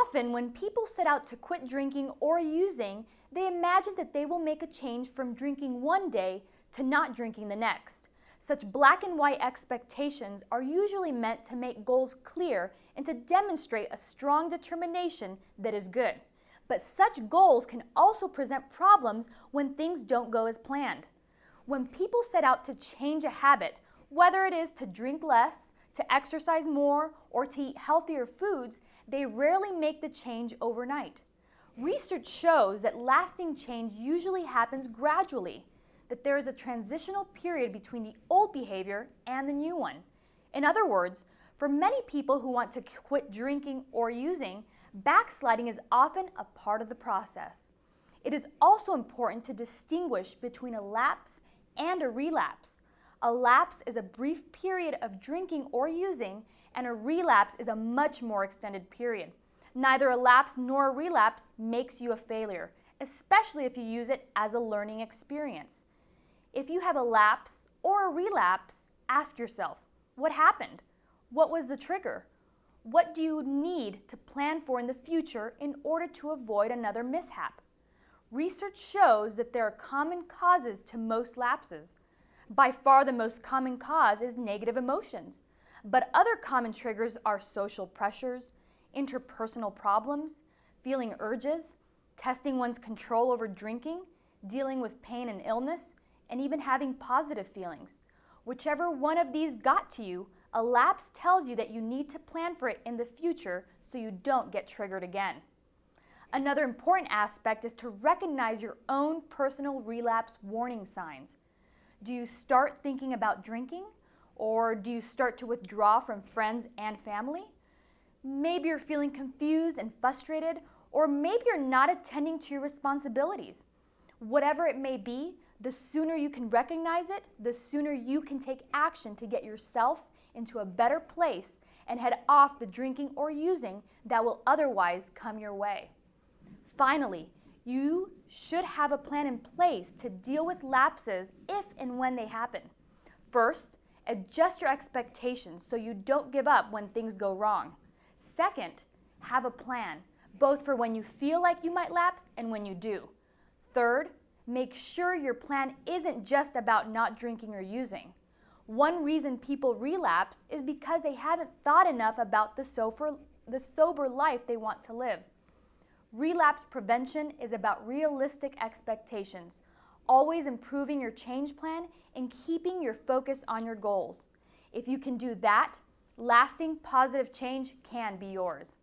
Often, when people set out to quit drinking or using, they imagine that they will make a change from drinking one day to not drinking the next. Such black and white expectations are usually meant to make goals clear and to demonstrate a strong determination that is good. But such goals can also present problems when things don't go as planned. When people set out to change a habit, whether it is to drink less, to exercise more, or to eat healthier foods, they rarely make the change overnight. Research shows that lasting change usually happens gradually, that there is a transitional period between the old behavior and the new one. In other words, for many people who want to quit drinking or using, backsliding is often a part of the process. It is also important to distinguish between a lapse and a relapse. A lapse is a brief period of drinking or using, and a relapse is a much more extended period. Neither a lapse nor a relapse makes you a failure, especially if you use it as a learning experience. If you have a lapse or a relapse, ask yourself, what happened? What was the trigger? What do you need to plan for in the future in order to avoid another mishap? Research shows that there are common causes to most lapses. By far the most common cause is negative emotions, but other common triggers are social pressures, interpersonal problems, feeling urges, testing one's control over drinking, dealing with pain and illness, and even having positive feelings. Whichever one of these got to you, a lapse tells you that you need to plan for it in the future so you don't get triggered again. Another important aspect is to recognize your own personal relapse warning signs. Do you start thinking about drinking? Or do you start to withdraw from friends and family? Maybe you're feeling confused and frustrated, or maybe you're not attending to your responsibilities. Whatever it may be, the sooner you can recognize it, the sooner you can take action to get yourself into a better place and head off the drinking or using that will otherwise come your way. Finally, you should have a plan in place to deal with lapses if and when they happen. First, adjust your expectations so you don't give up when things go wrong. Second, have a plan, both for when you feel like you might lapse and when you do. Third, make sure your plan isn't just about not drinking or using. One reason people relapse is because they haven't thought enough about the sober life they want to live. Relapse prevention is about realistic expectations, always improving your change plan and keeping your focus on your goals. If you can do that, lasting positive change can be yours.